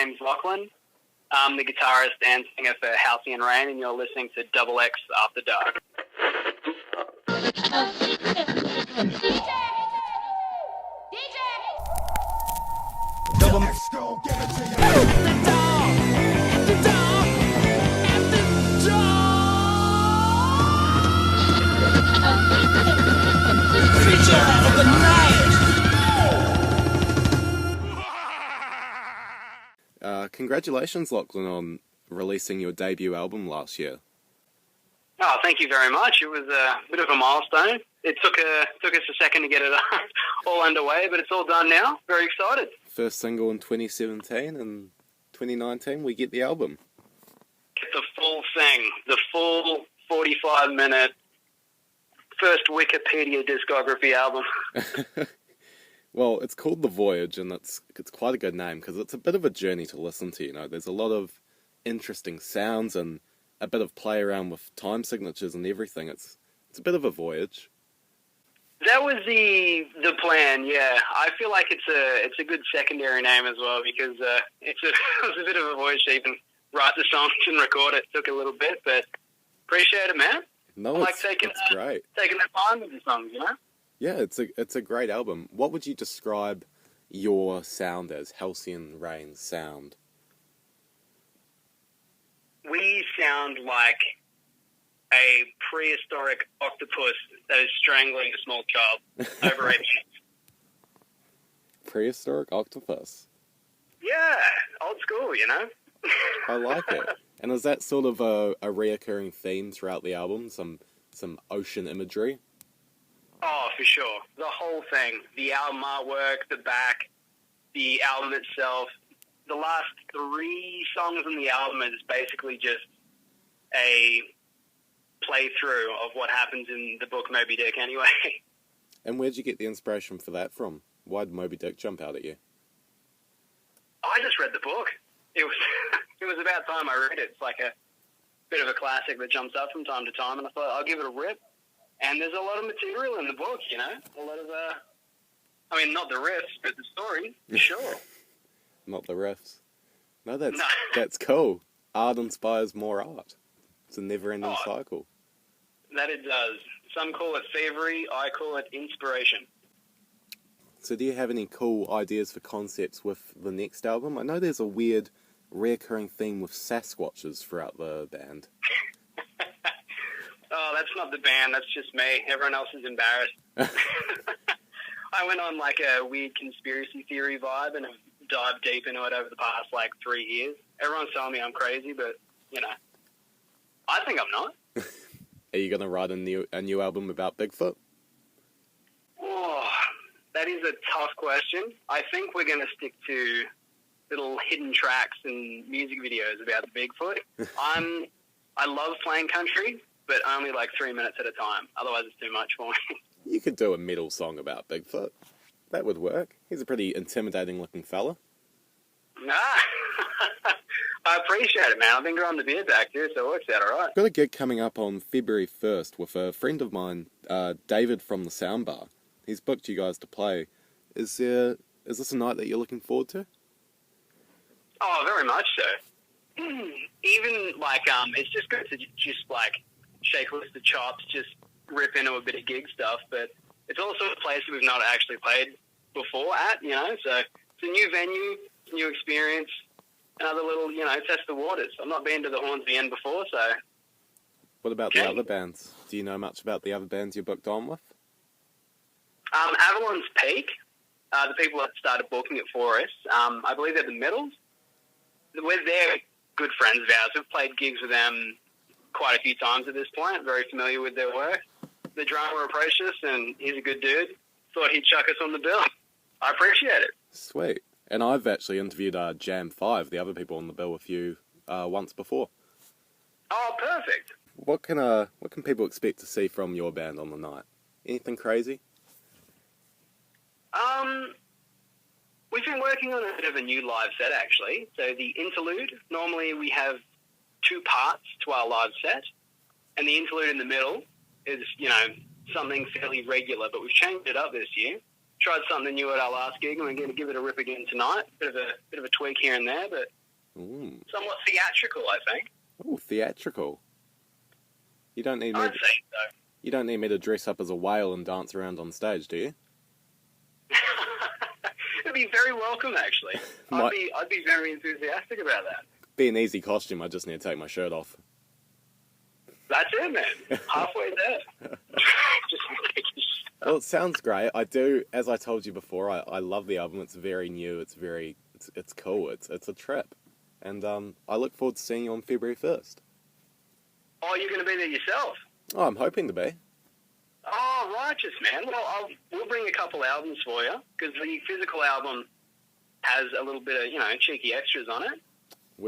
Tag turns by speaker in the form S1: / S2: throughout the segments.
S1: name's Lachlan. I'm the guitarist and singer for Halcyon Reign, and you're listening to XX After Dark.
S2: Double X gon' give it to you. The dog at the door. Creature of the night.
S3: Congratulations, Lachlan, on releasing your debut album last year.
S1: Oh, thank you very much. It was a bit of a milestone. It took us a second to get it all underway, but it's all done now. Very excited.
S3: First single in 2017, and 2019 we get the album.
S1: Get the full thing, the full 45-minute first Wikipedia discography album.
S3: Well, it's called The Voyage, and it's quite a good name, because it's a bit of a journey to listen to, you know. There's a lot of interesting sounds and a bit of play around with time signatures and everything. It's a bit of a voyage.
S1: That was the plan, yeah. I feel like it's a good secondary name as well, because it was a bit of a voyage to even write the songs and record it. It took a little bit, but appreciate it, man.
S3: No,
S1: it's
S3: great.
S1: Taking the time with the songs, you know?
S3: Yeah, it's a great album. What would you describe your sound as, Halcyon Reign's sound?
S1: We sound like a prehistoric octopus that is strangling a small child over 8 minutes.
S3: Prehistoric octopus?
S1: Yeah, old school, you know?
S3: I like it. And is that sort of a reoccurring theme throughout the album? Some ocean imagery?
S1: Oh, for sure. The whole thing. The album artwork, the back, the album itself. The last 3 songs on the album is basically just a playthrough of what happens in the book Moby Dick anyway.
S3: And where'd you get the inspiration for that from? Why'd Moby Dick jump out at you?
S1: I just read the book. It was about time I read it. It's like a bit of a classic that jumps up from time to time, and I thought I'll give it a rip. And there's a lot of material in the book, you know? A lot of, not the riffs, but the story, sure.
S3: Not the riffs. No, that's cool. Art inspires more art. It's a never-ending cycle.
S1: That it does. Some call it thievery, I call it inspiration.
S3: So do you have any cool ideas for concepts with the next album? I know there's a weird, recurring theme with Sasquatches throughout the band.
S1: Oh, that's not the band, that's just me. Everyone else is embarrassed. I went on like a weird conspiracy theory vibe and have dived deep into it over the past 3 years. Everyone's telling me I'm crazy, but, you know, I think I'm not.
S3: Are you going to write a new album about Bigfoot?
S1: Oh, that is a tough question. I think we're going to stick to little hidden tracks and music videos about the Bigfoot. I love playing country, but only 3 minutes at a time. Otherwise, it's too much for me.
S3: You could do a metal song about Bigfoot. That would work. He's a pretty intimidating-looking fella.
S1: Nah. I appreciate it, man. I've been growing the beard back too, so it works out all right.
S3: I've got a gig coming up on February 1st with a friend of mine, David from the Soundbar. He's booked you guys to play. Is this a night that you're looking forward to?
S1: Oh, very much so. Even, it's just good to just, shake loose the chops, just rip into a bit of gig stuff, but it's also a place that we've not actually played before at, you know, so it's a new venue, new experience, another little, test the waters. I've not been to the Hornsby Inn before, so...
S3: What about the other bands? Do you know much about the other bands you're booked on with?
S1: Avalon's Peak, the people that started booking it for us, I believe they're the Middles. They're good friends of ours. We've played gigs with them quite a few times at this point, very familiar with their work. The drummer approached us, and he's a good dude. Thought he'd chuck us on the bill. I appreciate it.
S3: Sweet. And I've actually interviewed Jam 5, the other people on the bill with you, once before.
S1: Oh, perfect.
S3: What can people expect to see from your band on the night? Anything crazy?
S1: We've been working on a bit of a new live set, actually. So the interlude, normally we have 2 parts to our live set, and the interlude in the middle is, something fairly regular, but we've changed it up this year. tried something new at our last gig, and we're going to give it a rip again tonight. Bit of a tweak here and there, but somewhat theatrical, I think.
S3: Oh, theatrical. You don't need me.
S1: I'd say so.
S3: You don't need me to dress up as a whale and dance around on stage, do you?
S1: It'd be very welcome, actually. I'd be very enthusiastic about that.
S3: Be an easy costume. I just need to take my shirt off.
S1: That's it, man. Halfway there. Just
S3: well, it sounds great. I do, as I told you before, I love the album. It's very new. It's cool. It's a trip. And I look forward to seeing you on February 1st.
S1: Oh, you're going to be there yourself?
S3: Oh, I'm hoping to be.
S1: Oh, righteous, man. Well, we'll bring a couple albums for you, because the physical album has a little bit of, cheeky extras on it.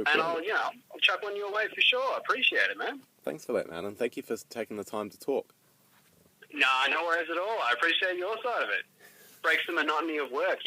S1: I'll chuck one your way for sure. I appreciate it, man.
S3: Thanks for that, man, and thank you for taking the time to talk.
S1: No worries at all. I appreciate your side of it. Breaks the monotony of work,